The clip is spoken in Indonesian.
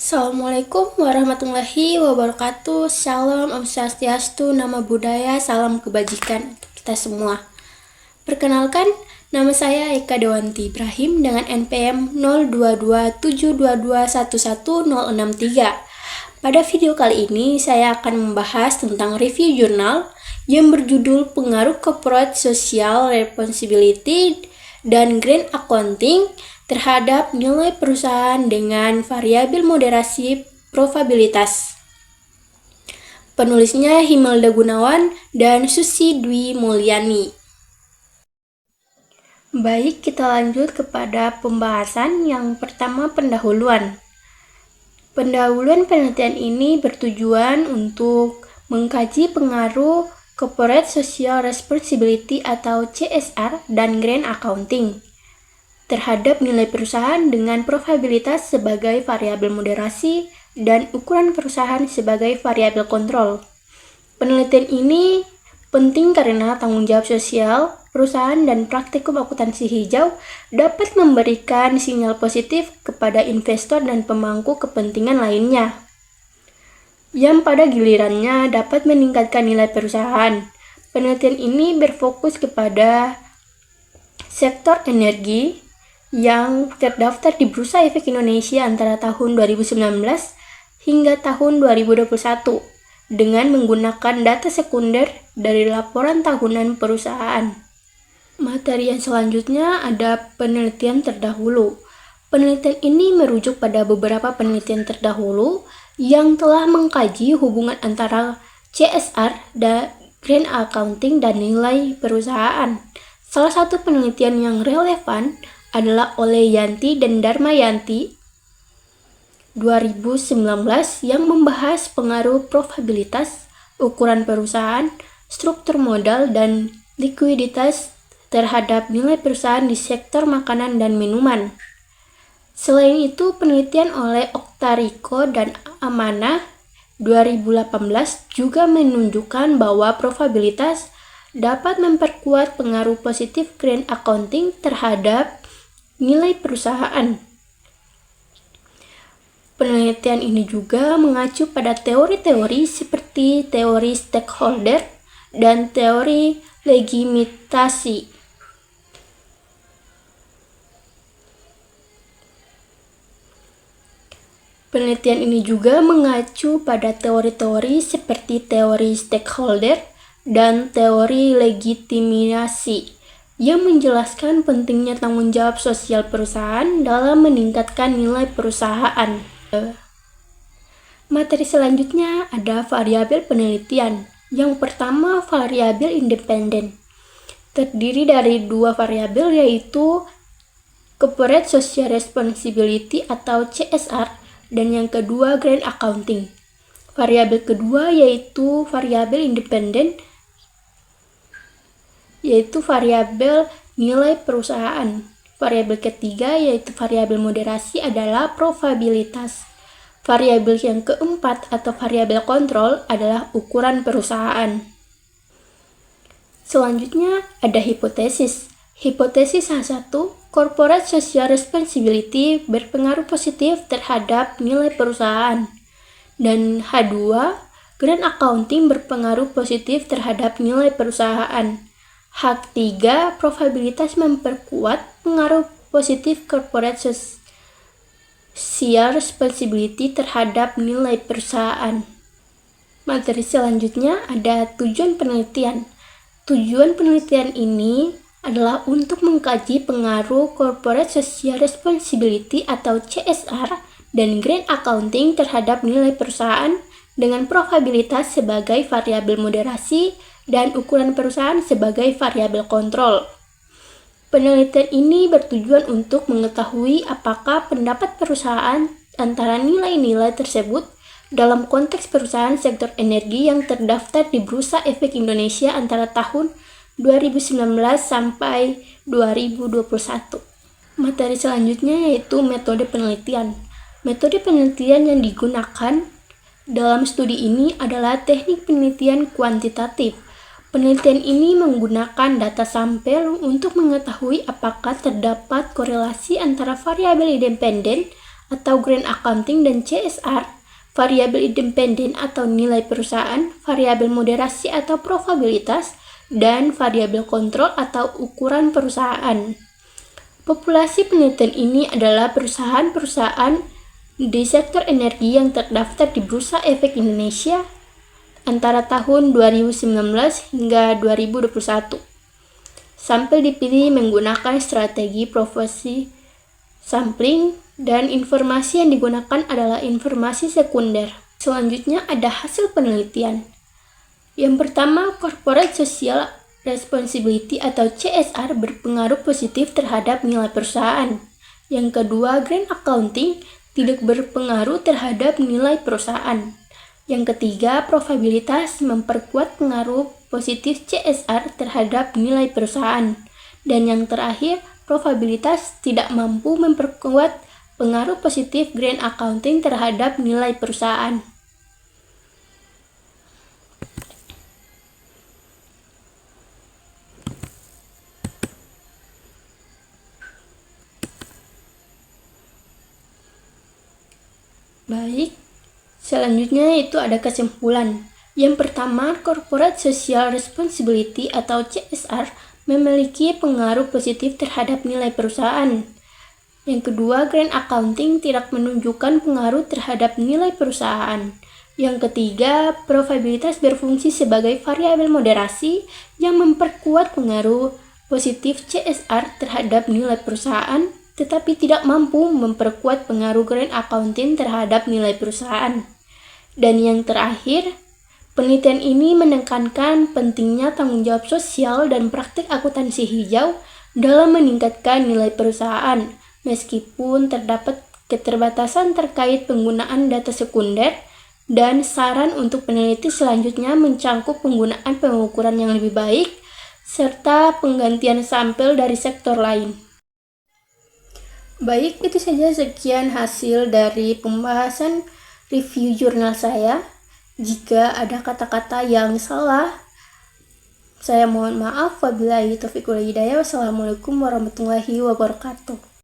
Assalamualaikum warahmatullahi wabarakatuh. Shalom, Om Swastiastu, Nama Budaya, salam kebajikan untuk kita semua. Perkenalkan, nama saya Eka Dewanti Ibrahim dengan NPM 022722111063. Pada video kali ini, saya akan membahas tentang review jurnal yang berjudul Pengaruh Corporate Social Responsibility dan Green Accounting terhadap nilai perusahaan dengan variabel moderasi probabilitas. Penulisnya Himelda Gunawan dan Susi Dwi Mulyani. Baik, kita lanjut kepada pembahasan yang pertama, pendahuluan. Pendahuluan penelitian ini bertujuan untuk mengkaji pengaruh Corporate Social Responsibility atau CSR dan Green Accounting terhadap nilai perusahaan dengan probabilitas sebagai variabel moderasi dan ukuran perusahaan sebagai variabel kontrol. Penelitian ini penting karena tanggung jawab sosial perusahaan dan praktikum akuntansi hijau dapat memberikan sinyal positif kepada investor dan pemangku kepentingan lainnya, yang pada gilirannya dapat meningkatkan nilai perusahaan. Penelitian ini berfokus kepada sektor energi yang terdaftar di Bursa Efek Indonesia antara tahun 2019 hingga tahun 2021 dengan menggunakan data sekunder dari laporan tahunan perusahaan. Materi yang selanjutnya ada penelitian terdahulu. Penelitian ini merujuk pada beberapa penelitian terdahulu yang telah mengkaji hubungan antara CSR dan Green Accounting dan nilai perusahaan. Salah satu penelitian yang relevan adalah oleh Yanti dan Darmayanti 2019 yang membahas pengaruh probabilitas, ukuran perusahaan, struktur modal, dan likuiditas terhadap nilai perusahaan di sektor makanan dan minuman. Selain itu, penelitian oleh Oktariko dan Amanah 2018 juga menunjukkan bahwa probabilitas dapat memperkuat pengaruh positif Green Accounting terhadap nilai perusahaan. Penelitian ini juga mengacu pada teori-teori seperti teori stakeholder dan teori legitimasi. Penelitian ini juga mengacu pada teori-teori seperti teori stakeholder dan teori legitimasi yang menjelaskan pentingnya tanggung jawab sosial perusahaan dalam meningkatkan nilai perusahaan. Materi selanjutnya ada variabel penelitian. Yang pertama, variabel independen. Terdiri dari dua variabel, yaitu Corporate Social Responsibility atau CSR dan yang kedua Green Accounting. Variabel kedua yaitu variabel independen, yaitu variabel nilai perusahaan. Variabel ketiga yaitu variabel moderasi adalah probabilitas. Variabel yang keempat atau variabel kontrol adalah ukuran perusahaan. Selanjutnya ada hipotesis. Hipotesis H1, Corporate Social Responsibility berpengaruh positif terhadap nilai perusahaan. Dan H2, Green Accounting berpengaruh positif terhadap nilai perusahaan. H3, probabilitas memperkuat pengaruh positif Corporate Social Responsibility terhadap nilai perusahaan. Materi selanjutnya ada tujuan penelitian. Tujuan penelitian ini adalah untuk mengkaji pengaruh Corporate Social Responsibility atau CSR dan Green Accounting terhadap nilai perusahaan dengan probabilitas sebagai variabel moderasi dan ukuran perusahaan sebagai variabel kontrol. Penelitian ini bertujuan untuk mengetahui apakah pendapat perusahaan antara nilai-nilai tersebut dalam konteks perusahaan sektor energi yang terdaftar di Bursa Efek Indonesia antara tahun 2019 sampai 2021. Materi selanjutnya yaitu metode penelitian. Metode penelitian yang digunakan dalam studi ini adalah teknik penelitian kuantitatif. Penelitian ini menggunakan data sampel untuk mengetahui apakah terdapat korelasi antara variabel independen atau Grand Accounting, dan CSR, variabel independen atau nilai perusahaan, variabel moderasi atau probabilitas, dan variabel kontrol atau ukuran perusahaan. Populasi penelitian ini adalah perusahaan-perusahaan di sektor energi yang terdaftar di Bursa Efek Indonesia antara tahun 2019 hingga 2021. Sampel dipilih menggunakan strategi profesi sampling dan informasi yang digunakan adalah informasi sekunder. Selanjutnya ada hasil penelitian. Yang pertama, Corporate Social Responsibility atau CSR berpengaruh positif terhadap nilai perusahaan. Yang kedua, Grand Accounting tidak berpengaruh terhadap nilai perusahaan. Yang ketiga, probabilitas memperkuat pengaruh positif CSR terhadap nilai perusahaan. Dan yang terakhir, probabilitas tidak mampu memperkuat pengaruh positif Grand Accounting terhadap nilai perusahaan. Baik, selanjutnya itu ada kesimpulan. Yang pertama, Corporate Social Responsibility atau CSR memiliki pengaruh positif terhadap nilai perusahaan. Yang kedua, Grand Accounting tidak menunjukkan pengaruh terhadap nilai perusahaan. Yang ketiga, probabilitas berfungsi sebagai variabel moderasi yang memperkuat pengaruh positif CSR terhadap nilai perusahaan, tetapi tidak mampu memperkuat pengaruh Grand Accounting terhadap nilai perusahaan. Dan yang terakhir, penelitian ini menekankan pentingnya tanggung jawab sosial dan praktik akuntansi hijau dalam meningkatkan nilai perusahaan, meskipun terdapat keterbatasan terkait penggunaan data sekunder, dan saran untuk peneliti selanjutnya mencangkup penggunaan pengukuran yang lebih baik, serta penggantian sampel dari sektor lain. Baik, itu saja sekian hasil dari pembahasan review jurnal saya. Jika ada kata-kata yang salah, saya mohon maaf. Wabillahi taufiq wal hidayah. Wassalamualaikum warahmatullahi wabarakatuh.